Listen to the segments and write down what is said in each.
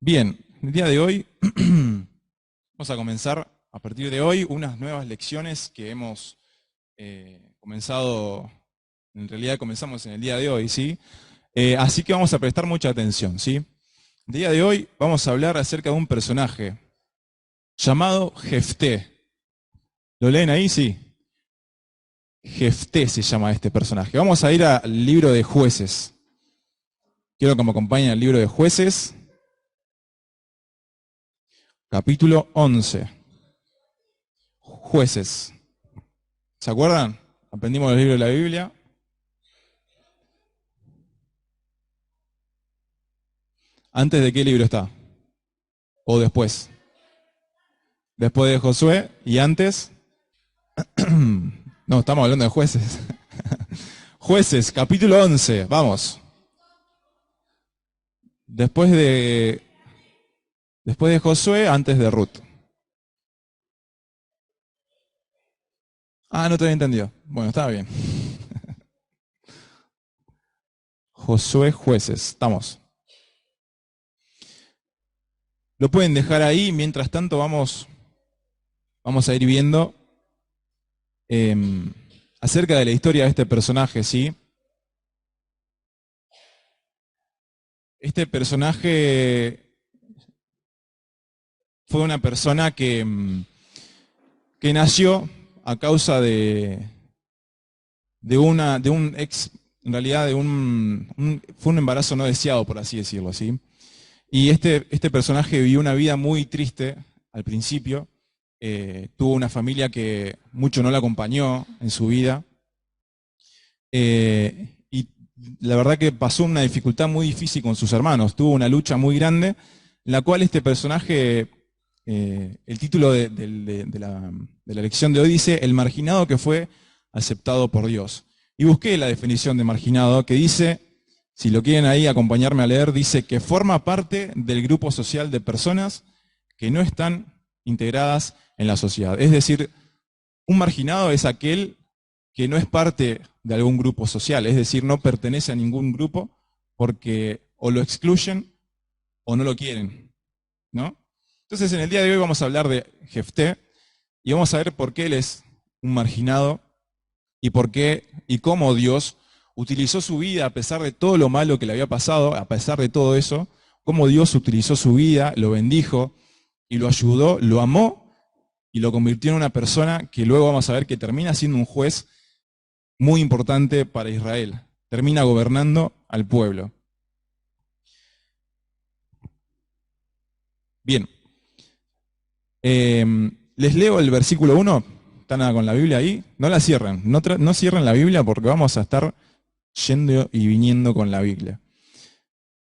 Bien, el día de hoy vamos a comenzar a partir de hoy unas nuevas lecciones que hemos comenzado, en realidad comenzamos en el día de hoy, ¿sí? Así que vamos a prestar mucha atención, ¿sí? El día de hoy vamos a hablar acerca de un personaje llamado Jefté. ¿Lo leen ahí? Sí. Jefté se llama este personaje. Vamos a ir al libro de Jueces. Quiero que me acompañen al libro de Jueces, capítulo 11. Jueces. ¿Se acuerdan? Aprendimos el libro de la Biblia. ¿Antes de qué libro está? ¿O después? Después de Josué y antes. No, estamos hablando de jueces. Jueces, capítulo 11. Vamos. Después de, después de Josué, antes de Ruth. Ah, no te había entendido. Bueno, estaba bien. Josué, jueces. Estamos. Lo pueden dejar ahí. Mientras tanto, vamos a ir viendo acerca de la historia de este personaje, ¿sí? Este personaje fue una persona que nació a causa de un ex, en realidad fue un embarazo no deseado, por así decirlo, ¿sí? Y este personaje vivió una vida muy triste al principio, tuvo una familia que mucho no la acompañó en su vida, y la verdad que pasó una dificultad muy difícil con sus hermanos, tuvo una lucha muy grande, en la cual este personaje, el título de la lección de hoy dice, el marginado que fue aceptado por Dios. Y busqué la definición de marginado que dice, si lo quieren ahí acompañarme a leer, dice que forma parte del grupo social de personas que no están integradas en la sociedad. Es decir, un marginado es aquel que no es parte de algún grupo social, es decir, no pertenece a ningún grupo porque o lo excluyen o no lo quieren, ¿no? Entonces, en el día de hoy vamos a hablar de Jefté y vamos a ver por qué él es un marginado y por qué y cómo Dios utilizó su vida a pesar de todo lo malo que le había pasado, a pesar de todo eso, cómo Dios utilizó su vida, lo bendijo y lo ayudó, lo amó y lo convirtió en una persona que luego vamos a ver que termina siendo un juez muy importante para Israel. Termina gobernando al pueblo. Bien, les leo el versículo 1. ¿Están con la Biblia ahí? No la cierren, no cierren la Biblia porque vamos a estar yendo y viniendo con la Biblia.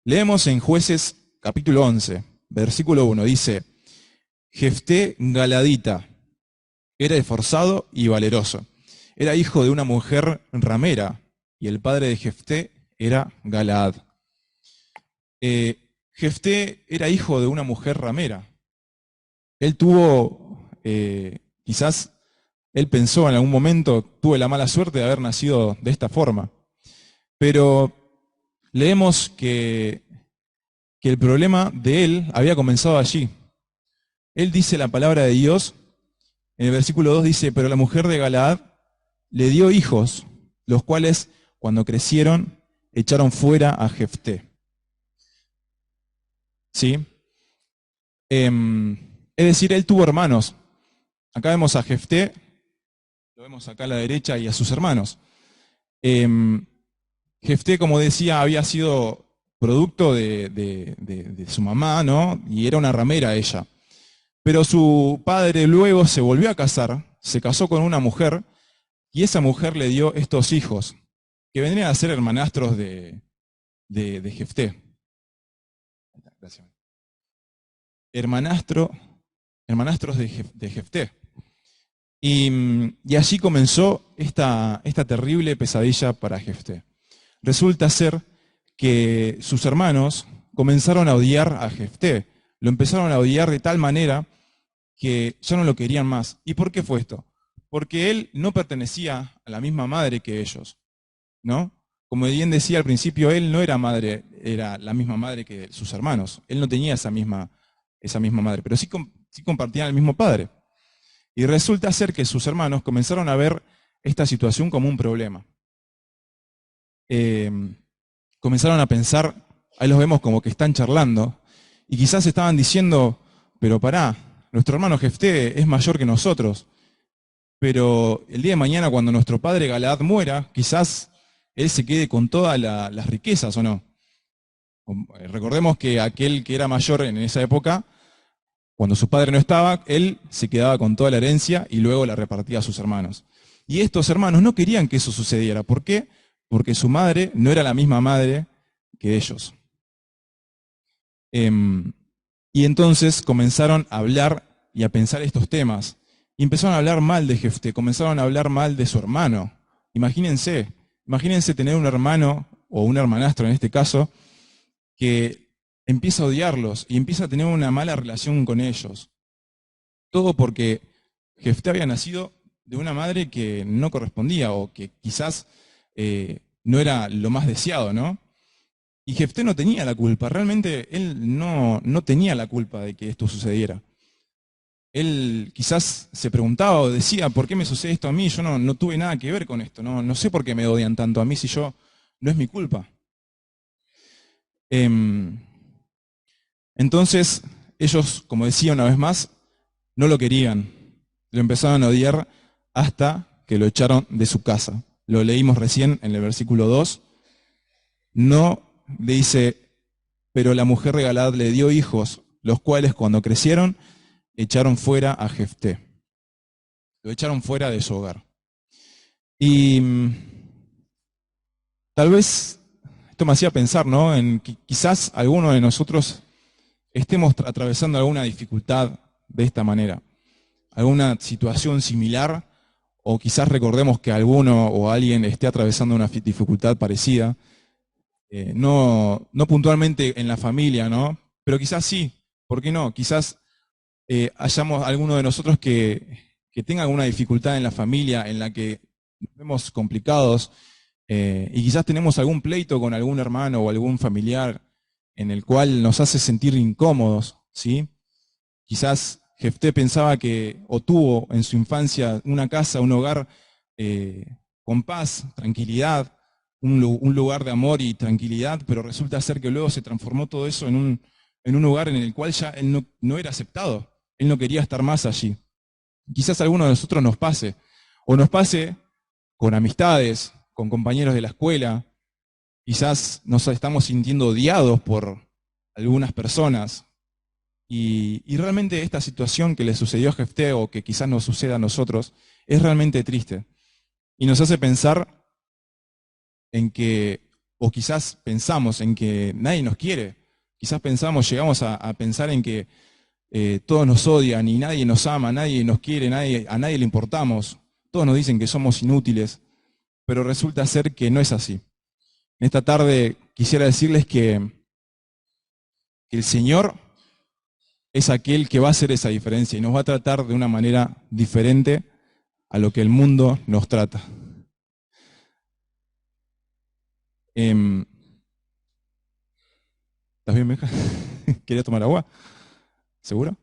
Leemos en Jueces capítulo 11, versículo 1. Dice, Jefté Galadita era esforzado y valeroso. Era hijo de una mujer ramera y el padre de Jefté era Galaad. Jefté era hijo de una mujer ramera. Él tuvo, quizás, él pensó en algún momento, tuve la mala suerte de haber nacido de esta forma. Pero leemos que el problema de él había comenzado allí. Él dice la palabra de Dios, en el versículo 2 dice, pero la mujer de Galaad le dio hijos, los cuales, cuando crecieron, echaron fuera a Jefté. ¿Sí? Es decir, él tuvo hermanos. Acá vemos a Jefté, lo vemos acá a la derecha, y a sus hermanos. Jefté, como decía, había sido producto de su mamá, ¿no? Y era una ramera ella. Pero su padre luego se volvió a casar, se casó con una mujer, y esa mujer le dio estos hijos, que vendrían a ser hermanastros de Jefté. Gracias. Hermanastros de Jefté. Y allí comenzó esta terrible pesadilla para Jefté. Resulta ser que sus hermanos comenzaron a odiar a Jefté. Lo empezaron a odiar de tal manera que ya no lo querían más. ¿Y por qué fue esto? Porque él no pertenecía a la misma madre que ellos, ¿no? Como bien decía al principio, él no era era la misma madre que sus hermanos. Él no tenía esa misma madre, pero sí compartían el mismo padre. Y resulta ser que sus hermanos comenzaron a ver esta situación como un problema. Comenzaron a pensar, ahí los vemos como que están charlando, y quizás estaban diciendo, pero pará, nuestro hermano Jefté es mayor que nosotros, pero el día de mañana cuando nuestro padre Galaad muera, quizás él se quede con todas las riquezas, ¿o no? Recordemos que aquel que era mayor en esa época, cuando su padre no estaba, él se quedaba con toda la herencia y luego la repartía a sus hermanos. Y estos hermanos no querían que eso sucediera. ¿Por qué? Porque su madre no era la misma madre que ellos. Y entonces comenzaron a hablar y a pensar estos temas. Y empezaron a hablar mal de Jefté, comenzaron a hablar mal de su hermano. Imagínense tener un hermano, o un hermanastro en este caso, que empieza a odiarlos y empieza a tener una mala relación con ellos. Todo porque Jefté había nacido de una madre que no correspondía o que quizás no era lo más deseado, ¿no? Y Jefté no tenía la culpa, realmente él no tenía la culpa de que esto sucediera. Él quizás se preguntaba o decía, ¿por qué me sucede esto a mí? Yo no tuve nada que ver con esto, no sé por qué me odian tanto a mí si yo no es mi culpa. Entonces, ellos, como decía una vez más, no lo querían. Lo empezaron a odiar hasta que lo echaron de su casa. Lo leímos recién en el versículo 2. No, le dice, pero la mujer de Galaad le dio hijos, los cuales cuando crecieron, echaron fuera a Jefté. Lo echaron fuera de su hogar. Y tal vez esto me hacía pensar, ¿no? En que quizás alguno de nosotros estemos atravesando alguna dificultad de esta manera, alguna situación similar, o quizás recordemos que alguno o alguien esté atravesando una dificultad parecida, no puntualmente en la familia, ¿no? Pero quizás sí, ¿por qué no? Quizás hayamos alguno de nosotros que tenga alguna dificultad en la familia, en la que nos vemos complicados, y quizás tenemos algún pleito con algún hermano o algún familiar en el cual nos hace sentir incómodos, ¿sí? Quizás Jefté pensaba que, o tuvo en su infancia una casa, un hogar con paz, tranquilidad, un lugar de amor y tranquilidad, pero resulta ser que luego se transformó todo eso en un lugar en el cual ya él no era aceptado, él no quería estar más allí. Quizás a alguno de nosotros nos pase, o nos pase con amistades, con compañeros de la escuela, quizás nos estamos sintiendo odiados por algunas personas, y realmente esta situación que le sucedió a Jefté o que quizás nos suceda a nosotros es realmente triste. Y nos hace pensar en que, o quizás pensamos en que nadie nos quiere. Quizás llegamos a pensar en que todos nos odian y nadie nos ama, nadie nos quiere, a nadie le importamos. Todos nos dicen que somos inútiles, pero resulta ser que no es así. En esta tarde quisiera decirles que el Señor es aquel que va a hacer esa diferencia y nos va a tratar de una manera diferente a lo que el mundo nos trata. ¿Estás bien, Benja? ¿Querías tomar agua? ¿Seguro?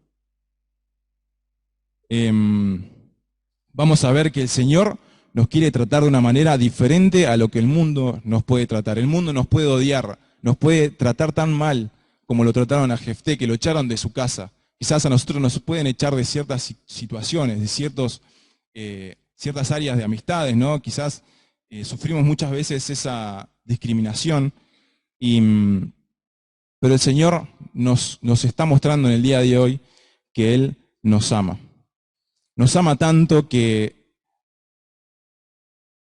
Vamos a ver que el Señor nos quiere tratar de una manera diferente a lo que el mundo nos puede tratar. El mundo nos puede odiar, nos puede tratar tan mal como lo trataron a Jefté, que lo echaron de su casa. Quizás a nosotros nos pueden echar de ciertas situaciones, de ciertas áreas de amistades, ¿no? Quizás sufrimos muchas veces esa discriminación, pero el Señor nos está mostrando en el día de hoy que Él nos ama. Nos ama tanto que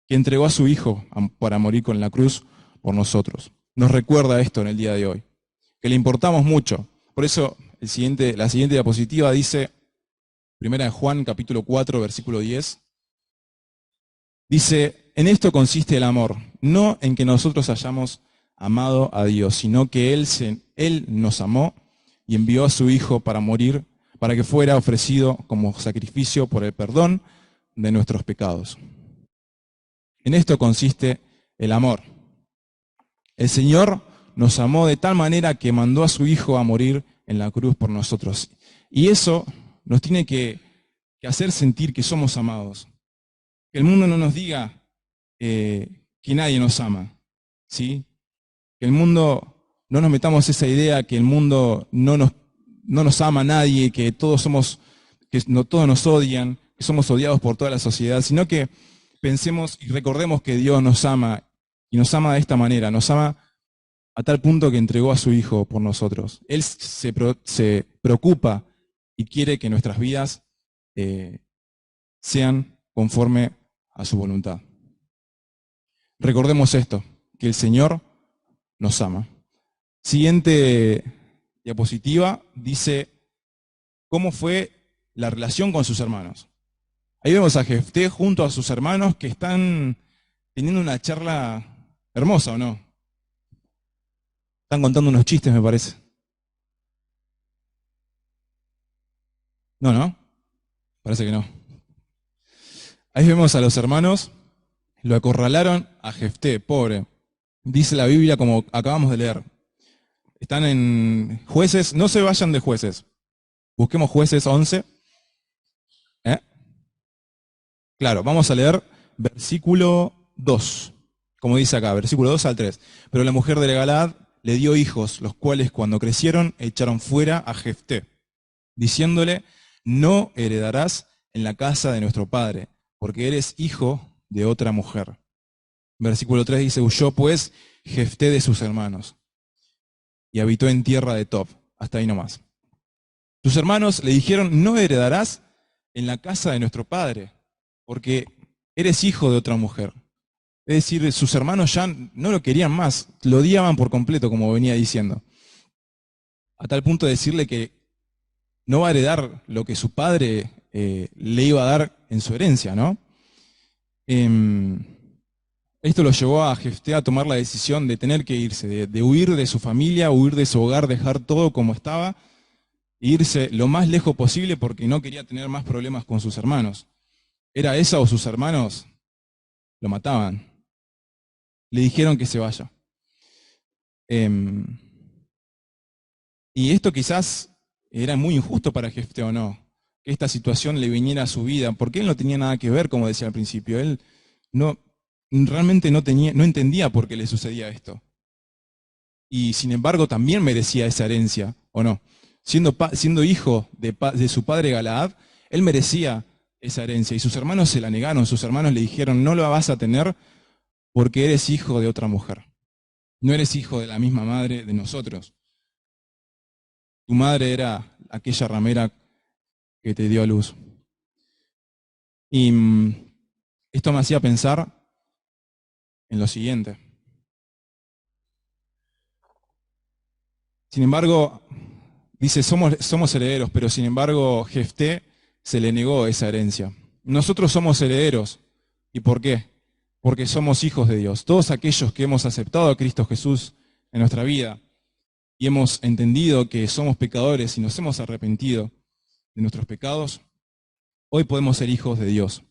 entregó a su Hijo para morir con la cruz por nosotros. Nos recuerda esto en el día de hoy, que le importamos mucho. Por eso la siguiente diapositiva dice, 1 Juan capítulo 4, versículo 10, dice, en esto consiste el amor, no en que nosotros hayamos amado a Dios, sino que Él nos amó y envió a su Hijo para morir, para que fuera ofrecido como sacrificio por el perdón de nuestros pecados. En esto consiste el amor. El Señor nos amó de tal manera que mandó a su Hijo a morir en la cruz por nosotros. Y eso nos tiene que hacer sentir que somos amados. Que el mundo no nos diga que nadie nos ama, ¿sí? Que el mundo, no nos metamos esa idea que el mundo no nos ama a nadie, que todos todos nos odian, que somos odiados por toda la sociedad, sino que pensemos y recordemos que Dios nos ama, y nos ama de esta manera, nos ama a tal punto que entregó a su Hijo por nosotros. Él se preocupa y quiere que nuestras vidas sean conforme a su voluntad. Recordemos esto, que el Señor nos ama. Siguiente diapositiva dice cómo fue la relación con sus hermanos. Ahí vemos a Jefté junto a sus hermanos que están teniendo una charla hermosa, ¿o no? Están contando unos chistes, me parece. No, parece que no. Ahí vemos a los hermanos, lo acorralaron a Jefté, pobre. Dice la Biblia como acabamos de leer. Están en Jueces, no se vayan de Jueces. Busquemos Jueces 11. Claro, vamos a leer versículo 2, como dice acá, versículo 2 al 3. Pero la mujer de Galaad le dio hijos, los cuales cuando crecieron echaron fuera a Jefté, diciéndole, no heredarás en la casa de nuestro padre, porque eres hijo de otra mujer. Versículo 3 dice, huyó pues Jefté de sus hermanos y habitó en tierra de Tob. Hasta ahí nomás. Sus hermanos le dijeron, no heredarás en la casa de nuestro padre, porque eres hijo de otra mujer. Es decir, sus hermanos ya no lo querían más, lo odiaban por completo, como venía diciendo. A tal punto de decirle que no va a heredar lo que su padre le iba a dar en su herencia, ¿no? Esto lo llevó a Jefté a tomar la decisión de tener que irse, de huir de su familia, huir de su hogar, dejar todo como estaba, e irse lo más lejos posible porque no quería tener más problemas con sus hermanos. ¿Era esa o sus hermanos? Lo mataban. Le dijeron que se vaya. Y esto quizás era muy injusto para Jefté, ¿o no? Que esta situación le viniera a su vida, porque él no tenía nada que ver, como decía al principio. Él realmente no entendía por qué le sucedía esto. Y sin embargo también merecía esa herencia, ¿o no? Siendo hijo de su padre Galaad, él merecía esa herencia. Y sus hermanos se la negaron, sus hermanos le dijeron, no lo vas a tener porque eres hijo de otra mujer. No eres hijo de la misma madre de nosotros. Tu madre era aquella ramera que te dio a luz. Y esto me hacía pensar en lo siguiente. Sin embargo, dice, somos herederos, pero sin embargo Jefté se le negó esa herencia. Nosotros somos herederos. ¿Y por qué? Porque somos hijos de Dios. Todos aquellos que hemos aceptado a Cristo Jesús en nuestra vida y hemos entendido que somos pecadores y nos hemos arrepentido de nuestros pecados, hoy podemos ser hijos de Dios.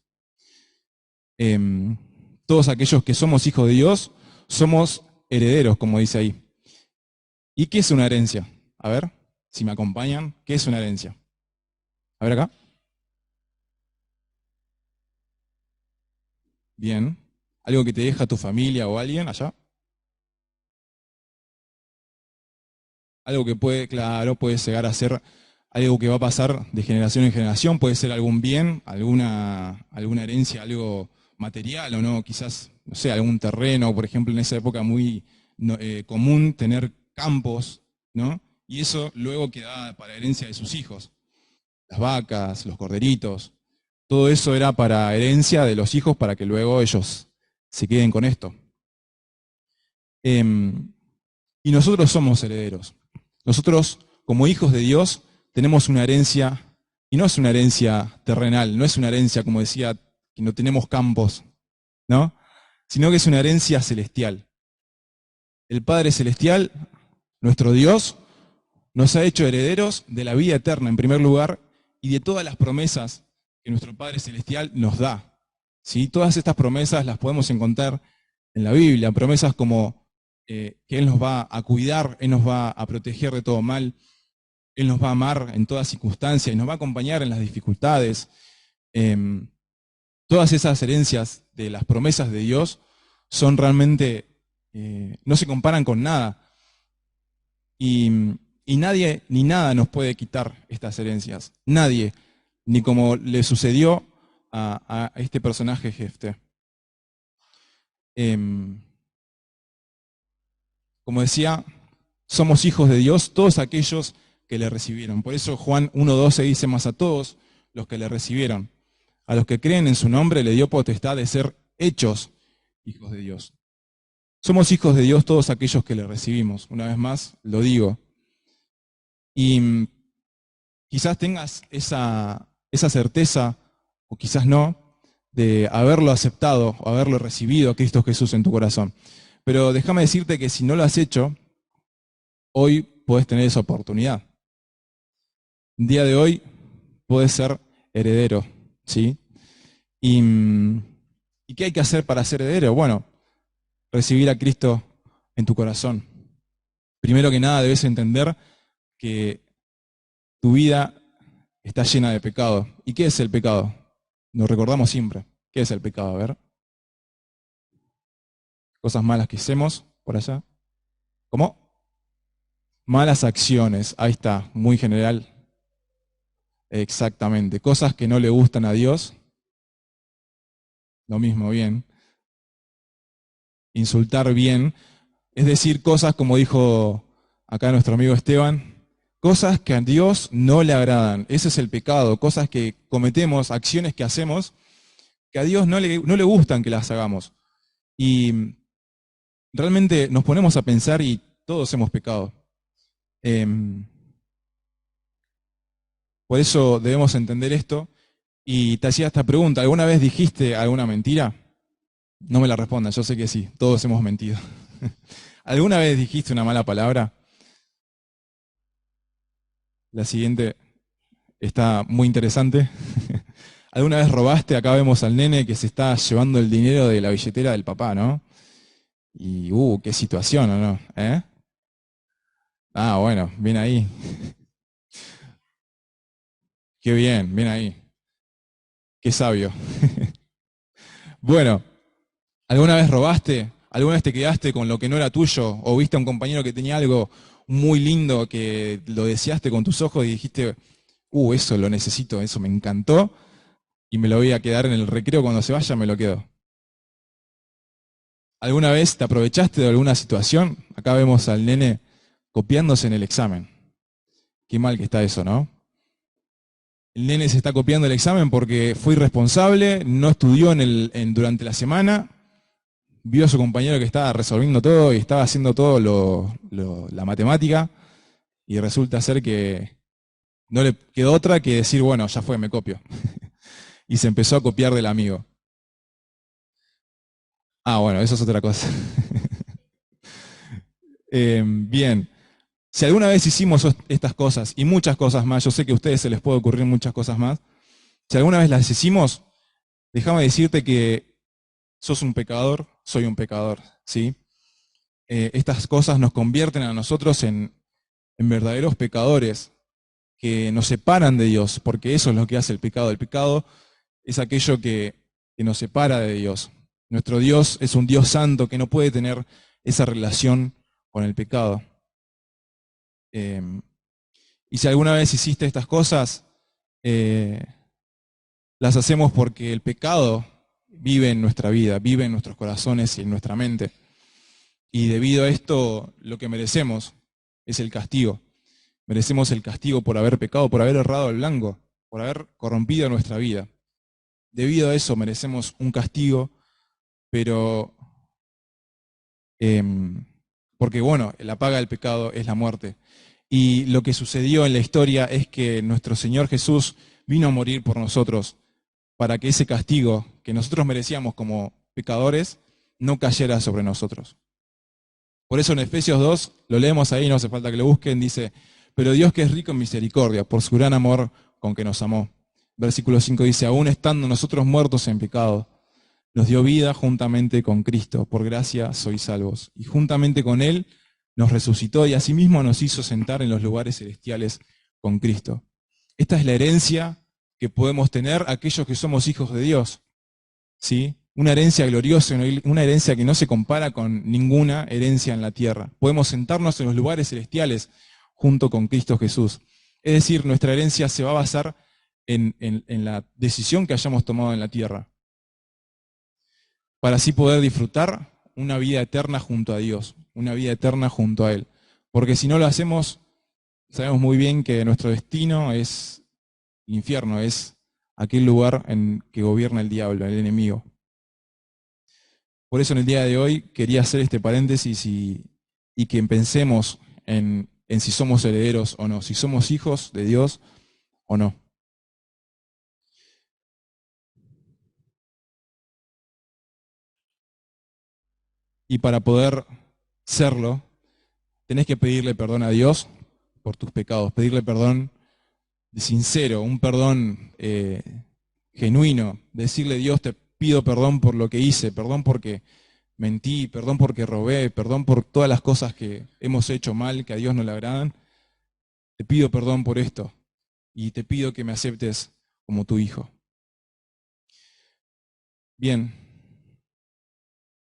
Todos aquellos que somos hijos de Dios somos herederos, como dice ahí. ¿Y qué es una herencia? A ver, si me acompañan, ¿qué es una herencia? A ver acá. Bien. ¿Algo que te deja tu familia o alguien allá? Algo que puede llegar a ser algo que va a pasar de generación en generación, puede ser algún bien, alguna herencia, algo material o no, quizás, no sé, algún terreno, por ejemplo, en esa época muy común tener campos, ¿no? Y eso luego quedaba para herencia de sus hijos. Las vacas, los corderitos, todo eso era para herencia de los hijos para que luego ellos se queden con esto. Y nosotros somos herederos. Nosotros, como hijos de Dios, tenemos una herencia, y no es una herencia terrenal, no es una herencia, como decía, que no tenemos campos, ¿no? Sino que es una herencia celestial. El Padre Celestial, nuestro Dios, nos ha hecho herederos de la vida eterna, en primer lugar, y de todas las promesas que nuestro Padre Celestial nos da. ¿Sí? Todas estas promesas las podemos encontrar en la Biblia, promesas como que Él nos va a cuidar, Él nos va a proteger de todo mal, Él nos va a amar en toda circunstancia y nos va a acompañar en las dificultades. Todas esas herencias de las promesas de Dios son realmente, no se comparan con nada. Y nadie ni nada nos puede quitar estas herencias. Nadie, ni como le sucedió a este personaje Jefté. Como decía, somos hijos de Dios, todos aquellos que le recibieron. Por eso Juan 1:12 dice: más a todos los que le recibieron. A los que creen en su nombre le dio potestad de ser hechos hijos de Dios. Somos hijos de Dios todos aquellos que le recibimos. Una vez más, lo digo. Y quizás tengas esa certeza, o quizás no, de haberlo aceptado o haberlo recibido a Cristo Jesús en tu corazón. Pero déjame decirte que si no lo has hecho, hoy puedes tener esa oportunidad. El día de hoy puedes ser heredero, ¿sí? ¿Y qué hay que hacer para ser heredero? Bueno, recibir a Cristo en tu corazón. Primero que nada debes entender que tu vida está llena de pecado. ¿Y qué es el pecado? Nos recordamos siempre. ¿Qué es el pecado? A ver. Cosas malas que hacemos por allá. ¿Cómo? Malas acciones. Ahí está, muy general. Exactamente. Cosas que no le gustan a Dios. Lo mismo, bien. Insultar bien. Es decir, cosas como dijo acá nuestro amigo Esteban, cosas que a Dios no le agradan. Ese es el pecado. Cosas que cometemos, acciones que hacemos, que a Dios no le gustan que las hagamos. Y realmente nos ponemos a pensar y todos hemos pecado. Por eso debemos entender esto. Y te hacía esta pregunta: ¿alguna vez dijiste alguna mentira? No me la respondas, yo sé que sí, todos hemos mentido. ¿Alguna vez dijiste una mala palabra? La siguiente está muy interesante. ¿Alguna vez robaste? Acá vemos al nene que se está llevando el dinero de la billetera del papá, ¿no? Y, qué situación, ¿o no? ¿Eh? Ah, bueno, bien ahí. Qué bien, bien ahí. Qué sabio. Bueno, ¿alguna vez robaste? ¿Alguna vez te quedaste con lo que no era tuyo? ¿O viste a un compañero que tenía algo muy lindo que lo deseaste con tus ojos y dijiste, eso lo necesito, eso me encantó, y me lo voy a quedar en el recreo, cuando se vaya me lo quedo? ¿Alguna vez te aprovechaste de alguna situación? Acá vemos al nene copiándose en el examen. Qué mal que está eso, ¿no? El nene se está copiando el examen porque fue irresponsable, no estudió durante la semana, vio a su compañero que estaba resolviendo todo y estaba haciendo todo la matemática, y resulta ser que no le quedó otra que decir, bueno, ya fue, me copio. Y se empezó a copiar del amigo. Ah, bueno, eso es otra cosa. Bien, si alguna vez hicimos estas cosas y muchas cosas más, yo sé que a ustedes se les puede ocurrir muchas cosas más, si alguna vez las hicimos, déjame decirte que sos un pecador, soy un pecador, ¿sí? Estas cosas nos convierten a nosotros en verdaderos pecadores que nos separan de Dios, porque eso es lo que hace el pecado. El pecado es aquello que nos separa de Dios. Nuestro Dios es un Dios santo que no puede tener esa relación con el pecado. Y si alguna vez hiciste estas cosas, las hacemos porque el pecado vive en nuestra vida, vive en nuestros corazones y en nuestra mente. Y debido a esto, lo que merecemos es el castigo. Merecemos el castigo por haber pecado, por haber errado el blanco, por haber corrompido nuestra vida. Debido a eso merecemos un castigo, pero porque bueno, la paga del pecado es la muerte. Y lo que sucedió en la historia es que nuestro Señor Jesús vino a morir por nosotros, para que ese castigo que nosotros merecíamos como pecadores no cayera sobre nosotros. Por eso en Efesios 2, lo leemos ahí, no hace falta que lo busquen, dice: pero Dios, que es rico en misericordia, por su gran amor con que nos amó. Versículo 5 dice: aún estando nosotros muertos en pecado, nos dio vida juntamente con Cristo, por gracia sois salvos. Y juntamente con Él nos resucitó y asimismo nos hizo sentar en los lugares celestiales con Cristo. Esta es la herencia que podemos tener aquellos que somos hijos de Dios, ¿sí? Una herencia gloriosa, una herencia que no se compara con ninguna herencia en la tierra. Podemos sentarnos en los lugares celestiales junto con Cristo Jesús. Es decir, nuestra herencia se va a basar en la decisión que hayamos tomado en la tierra, para así poder disfrutar una vida eterna junto a Dios, una vida eterna junto a Él. Porque si no lo hacemos, sabemos muy bien que nuestro destino es el infierno, es aquel lugar en que gobierna el diablo, el enemigo. Por eso en el día de hoy quería hacer este paréntesis y que pensemos en si somos herederos o no, si somos hijos de Dios o no. Y para poder serlo, tenés que pedirle perdón a Dios por tus pecados, pedirle perdón sincero, un perdón genuino, decirle: Dios, te pido perdón por lo que hice, perdón porque mentí, perdón porque robé, perdón por todas las cosas que hemos hecho mal, que a Dios no le agradan. Te pido perdón por esto y te pido que me aceptes como tu hijo. Bien,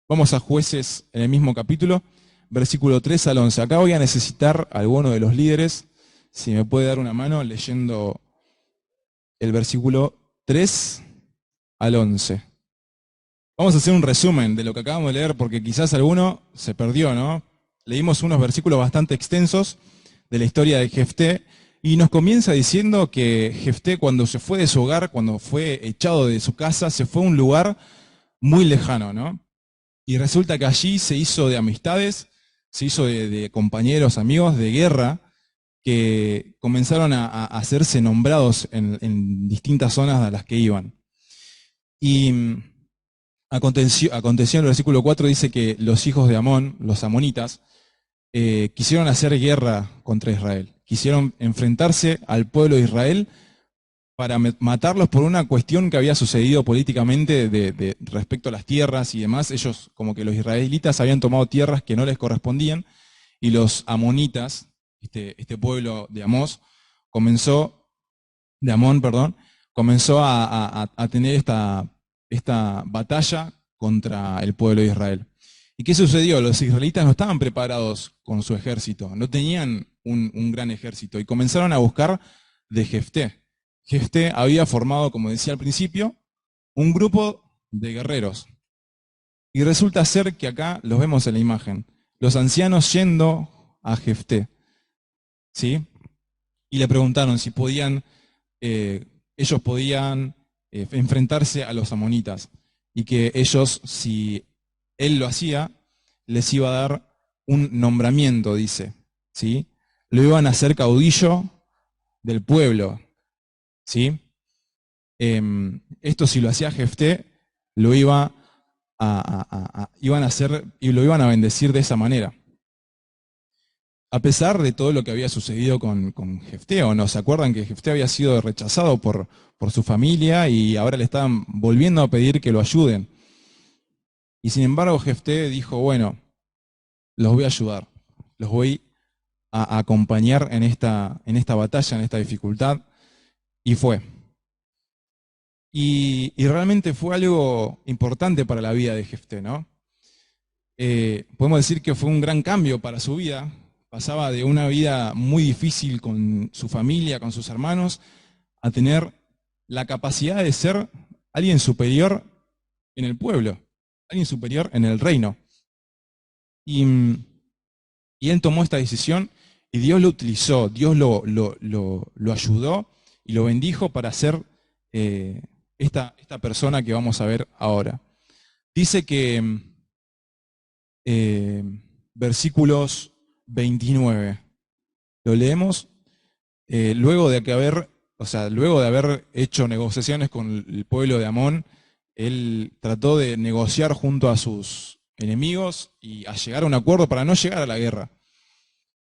vamos a Jueces en el mismo capítulo, versículo 3 al 11. Acá voy a necesitar a alguno de los líderes, si me puede dar una mano leyendo el versículo 3 al 11. Vamos a hacer un resumen de lo que acabamos de leer, porque quizás alguno se perdió, ¿no? Leímos unos versículos bastante extensos de la historia de Jefté, y nos comienza diciendo que Jefté, cuando se fue de su hogar, cuando fue echado de su casa, se fue a un lugar muy lejano, ¿no? Y resulta que allí se hizo de amistades, se hizo de compañeros, amigos de guerra, que comenzaron a hacerse nombrados en distintas zonas a las que iban. Y aconteció en el versículo 4, dice que los hijos de Amón, los amonitas, quisieron hacer guerra contra Israel. Quisieron enfrentarse al pueblo de Israel para matarlos por una cuestión que había sucedido políticamente respecto a las tierras y demás. Ellos, como que los israelitas habían tomado tierras que no les correspondían, y los amonitas, este pueblo de Amón, comenzó a tener esta batalla contra el pueblo de Israel. ¿Y qué sucedió? Los israelitas no estaban preparados con su ejército, no tenían un gran ejército, y comenzaron a buscar de Jefté. Jefté había formado, como decía al principio, un grupo de guerreros. Y resulta ser que acá los vemos en la imagen, los ancianos yendo a Jefté, ¿sí? Y le preguntaron si ellos podían enfrentarse a los amonitas, y que ellos, si él lo hacía, les iba a dar un nombramiento, dice, ¿sí? Lo iban a hacer caudillo del pueblo, ¿sí? Esto, si lo hacía Jefté, lo iban a hacer y lo iban a bendecir de esa manera. A pesar de todo lo que había sucedido con Jefté, ¿o no? ¿Se acuerdan que Jefté había sido rechazado por su familia y ahora le estaban volviendo a pedir que lo ayuden? Y sin embargo Jefté dijo: bueno, los voy a ayudar, los voy a acompañar en esta batalla, en esta dificultad, y fue. Y realmente fue algo importante para la vida de Jefté, ¿no? Podemos decir que fue un gran cambio para su vida. Pasaba de una vida muy difícil con su familia, con sus hermanos, a tener la capacidad de ser alguien superior en el pueblo, alguien superior en el reino. Y él tomó esta decisión y Dios lo utilizó, Dios lo ayudó y lo bendijo para ser esta persona que vamos a ver ahora. Dice que versículos 29, lo leemos, luego de haber hecho negociaciones con el pueblo de Amón, él trató de negociar junto a sus enemigos y a llegar a un acuerdo para no llegar a la guerra,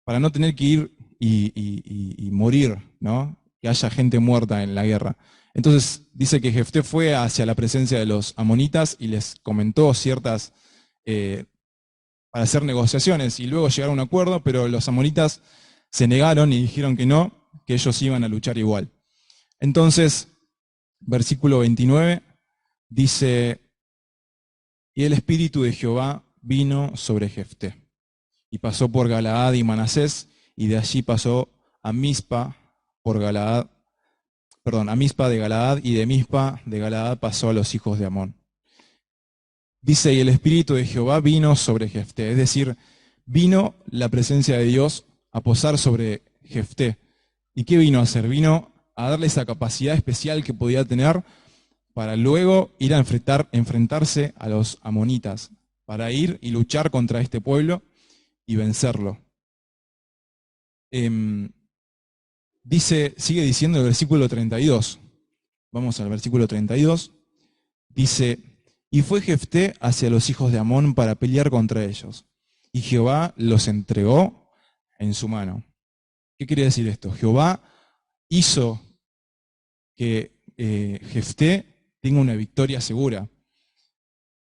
para no tener que ir y morir, ¿no? Que haya gente muerta en la guerra. Entonces dice que Jefté fue hacia la presencia de los amonitas y les comentó ciertas, para hacer negociaciones, y luego llegaron a un acuerdo, pero los amonitas se negaron y dijeron que no, que ellos iban a luchar igual. Entonces, versículo 29 dice, y el espíritu de Jehová vino sobre Jefté, y pasó por Galaad y Manasés, y de allí pasó a Mizpa por Galaad, a Mizpa de Galaad, y de Mizpa de Galaad pasó a los hijos de Amón. Dice, y el espíritu de Jehová vino sobre Jefté, es decir, vino la presencia de Dios a posar sobre Jefté. ¿Y qué vino a hacer? Vino a darle esa capacidad especial que podía tener para luego ir a enfrentarse a los amonitas, para ir y luchar contra este pueblo y vencerlo. Sigue diciendo el versículo 32. Vamos al versículo 32. Dice, y fue Jefté hacia los hijos de Amón para pelear contra ellos, y Jehová los entregó en su mano. ¿Qué quiere decir esto? Jehová hizo que Jefté tenga una victoria segura.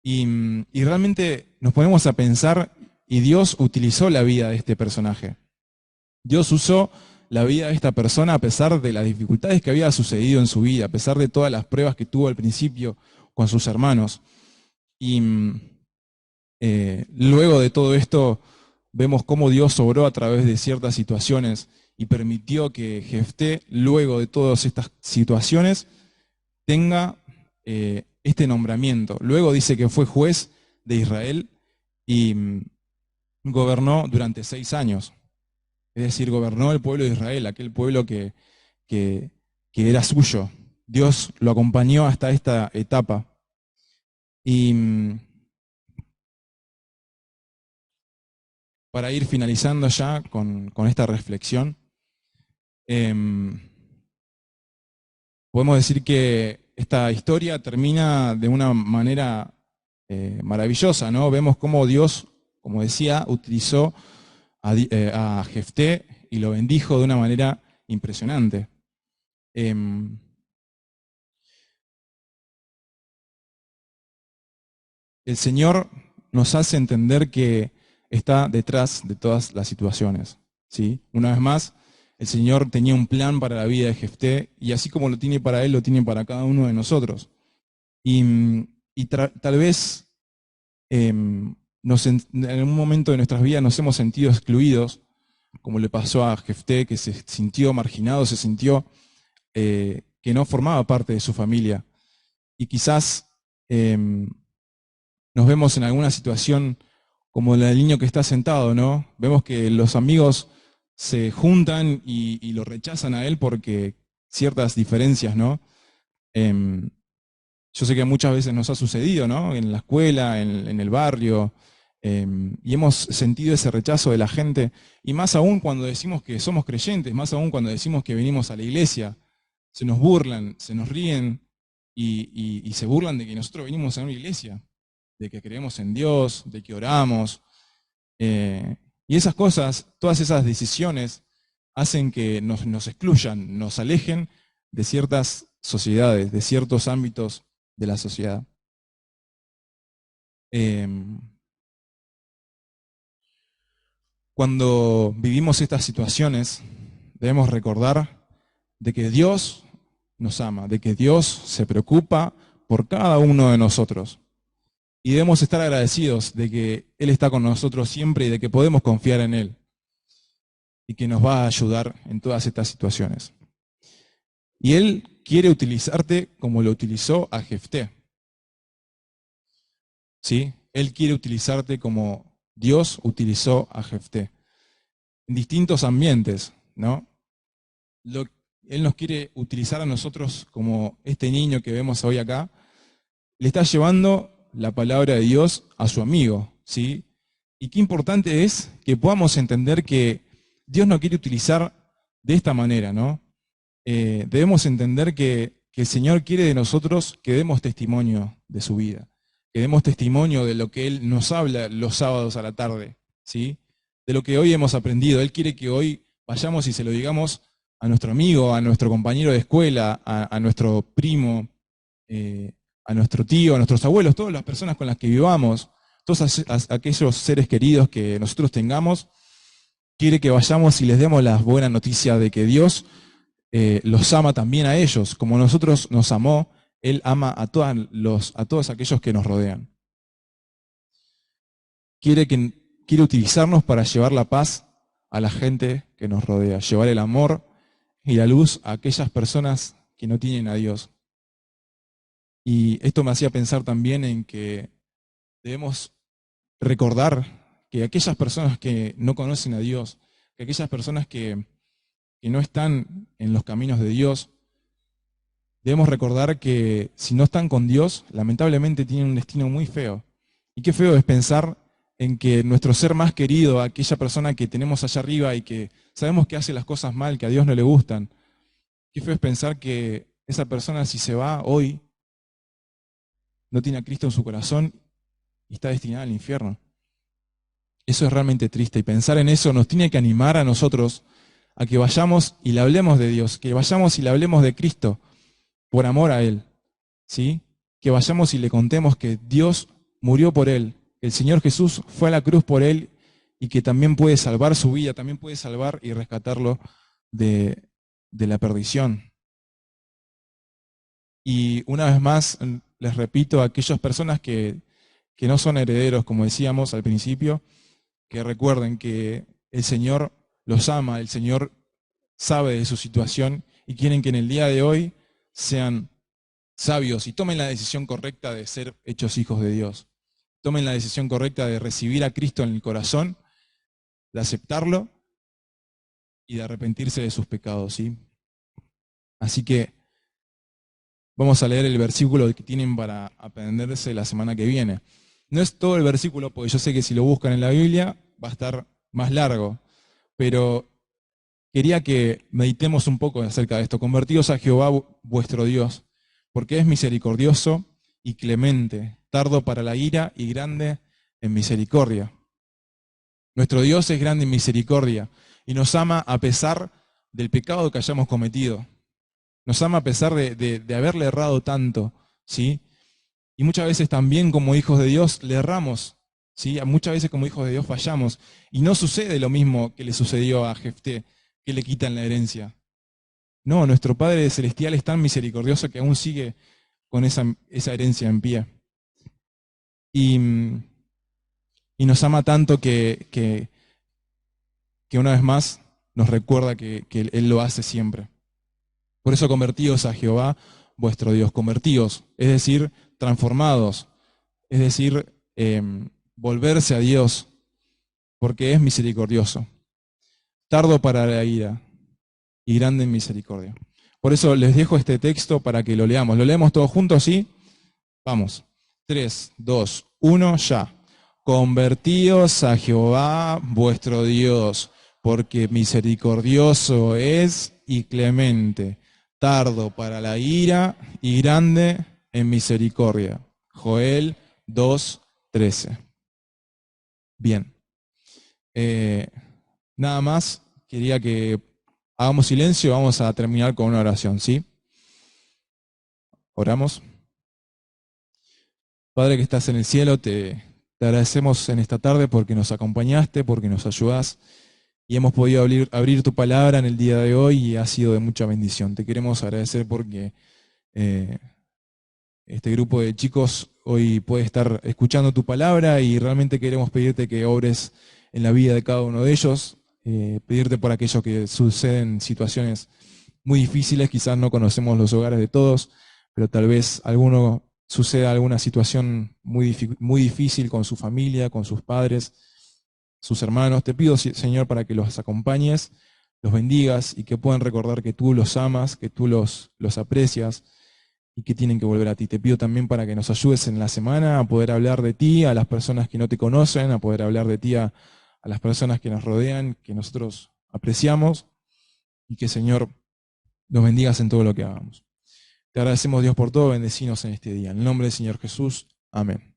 Y realmente nos ponemos a pensar, y Dios utilizó la vida de este personaje. Dios usó la vida de esta persona a pesar de las dificultades que había sucedido en su vida, a pesar de todas las pruebas que tuvo al principio con sus hermanos. Y luego de todo esto, vemos cómo Dios obró a través de ciertas situaciones y permitió que Jefté, luego de todas estas situaciones, tenga este nombramiento. Luego dice que fue juez de Israel y gobernó durante 6 años. Es decir, gobernó el pueblo de Israel, aquel pueblo que era suyo. Dios lo acompañó hasta esta etapa. Y para ir finalizando ya con esta reflexión, podemos decir que esta historia termina de una manera maravillosa, ¿no? Vemos cómo Dios, como decía, utilizó a Jefté y lo bendijo de una manera impresionante. El Señor nos hace entender que está detrás de todas las situaciones, ¿sí? Una vez más, el Señor tenía un plan para la vida de Jefté, y así como lo tiene para él, lo tiene para cada uno de nosotros. Y tal vez en un momento de nuestras vidas nos hemos sentido excluidos, como le pasó a Jefté, que se sintió marginado, se sintió que no formaba parte de su familia. Y quizás nos vemos en alguna situación como la del niño que está sentado, ¿no? Vemos que los amigos se juntan y lo rechazan a él porque ciertas diferencias, ¿no? Yo sé que muchas veces nos ha sucedido, ¿no? En la escuela, en el barrio, y hemos sentido ese rechazo de la gente, y más aún cuando decimos que somos creyentes, más aún cuando decimos que venimos a la iglesia, se nos burlan, se nos ríen, y se burlan de que nosotros venimos a una iglesia, de que creemos en Dios, de que oramos, y esas cosas, todas esas decisiones hacen que nos excluyan, nos alejen de ciertas sociedades, de ciertos ámbitos de la sociedad. Cuando vivimos estas situaciones, debemos recordar de que Dios nos ama, de que Dios se preocupa por cada uno de nosotros. Y debemos estar agradecidos de que Él está con nosotros siempre y de que podemos confiar en Él y que nos va a ayudar en todas estas situaciones. Y Él quiere utilizarte como lo utilizó a Jefté. ¿Sí? Él quiere utilizarte como Dios utilizó a Jefté. En distintos ambientes, ¿no? Él nos quiere utilizar a nosotros como este niño que vemos hoy acá. Le está llevando la palabra de Dios a su amigo, ¿sí? Y qué importante es que podamos entender que Dios nos quiere utilizar de esta manera, ¿no? Debemos entender que el Señor quiere de nosotros que demos testimonio de su vida, que demos testimonio de lo que Él nos habla los sábados a la tarde, ¿sí? De lo que hoy hemos aprendido. Él quiere que hoy vayamos y se lo digamos a nuestro amigo, a nuestro compañero de escuela, a nuestro primo, a nuestro tío, a nuestros abuelos, todas las personas con las que vivamos, todos aquellos seres queridos que nosotros tengamos, quiere que vayamos y les demos la buena noticia de que Dios los ama también a ellos, como nosotros nos amó, Él ama a todos aquellos que nos rodean. Quiere utilizarnos para llevar la paz a la gente que nos rodea, llevar el amor y la luz a aquellas personas que no tienen a Dios. Y esto me hacía pensar también en que debemos recordar que aquellas personas que no conocen a Dios, que aquellas personas que no están en los caminos de Dios, debemos recordar que si no están con Dios, lamentablemente tienen un destino muy feo. Y qué feo es pensar en que nuestro ser más querido, aquella persona que tenemos allá arriba y que sabemos que hace las cosas mal, que a Dios no le gustan, qué feo es pensar que esa persona, si se va hoy, no tiene a Cristo en su corazón y está destinada al infierno. Eso es realmente triste, y pensar en eso nos tiene que animar a nosotros a que vayamos y le hablemos de Dios, que vayamos y le hablemos de Cristo por amor a Él, ¿sí? Que vayamos y le contemos que Dios murió por Él, que el Señor Jesús fue a la cruz por Él y que también puede salvar su vida, también puede salvar y rescatarlo de la perdición. Y una vez más, les repito, a aquellas personas que no son herederos, como decíamos al principio, que recuerden que el Señor los ama, el Señor sabe de su situación y quieren que en el día de hoy sean sabios y tomen la decisión correcta de ser hechos hijos de Dios. Tomen la decisión correcta de recibir a Cristo en el corazón, de aceptarlo y de arrepentirse de sus pecados, ¿sí? Así que vamos a leer el versículo que tienen para aprenderse la semana que viene. No es todo el versículo, porque yo sé que si lo buscan en la Biblia va a estar más largo, pero quería que meditemos un poco acerca de esto. Convertíos a Jehová vuestro Dios, porque es misericordioso y clemente, tardo para la ira y grande en misericordia. Nuestro Dios es grande en misericordia y nos ama a pesar del pecado que hayamos cometido. Nos ama a pesar de haberle errado tanto, ¿sí? Y muchas veces también como hijos de Dios le erramos, ¿sí? Muchas veces como hijos de Dios fallamos. Y no sucede lo mismo que le sucedió a Jefté, que le quitan la herencia. No, nuestro Padre Celestial es tan misericordioso que aún sigue con esa herencia en pie. Y nos ama tanto que una vez más nos recuerda que Él lo hace siempre. Por eso convertíos a Jehová vuestro Dios, convertíos, es decir, transformados, es decir, volverse a Dios, porque es misericordioso, tardo para la ira y grande en misericordia. Por eso les dejo este texto para que lo leamos. ¿Lo leemos todos juntos, sí? Vamos. 3, 2, 1, ya. Convertíos a Jehová vuestro Dios, porque misericordioso es y clemente, tardo para la ira y grande en misericordia. Joel 2, 13. Bien. Nada más, quería que hagamos silencio, vamos a terminar con una oración, ¿sí? Oramos. Padre que estás en el cielo, te agradecemos en esta tarde porque nos acompañaste, porque nos ayudás y hemos podido abrir tu palabra en el día de hoy y ha sido de mucha bendición. Te queremos agradecer porque este grupo de chicos hoy puede estar escuchando tu palabra y realmente queremos pedirte que obres en la vida de cada uno de ellos, pedirte por aquellos que suceden situaciones muy difíciles, quizás no conocemos los hogares de todos, pero tal vez suceda alguna situación muy difícil con su familia, con sus padres, sus hermanos. Te pido, Señor, para que los acompañes, los bendigas y que puedan recordar que tú los amas, que tú los aprecias y que tienen que volver a ti. Te pido también para que nos ayudes en la semana a poder hablar de ti a las personas que no te conocen, a poder hablar de ti a las personas que nos rodean, que nosotros apreciamos, y que, Señor, nos bendigas en todo lo que hagamos. Te agradecemos, Dios, por todo, bendecinos en este día. En el nombre del Señor Jesús, amén.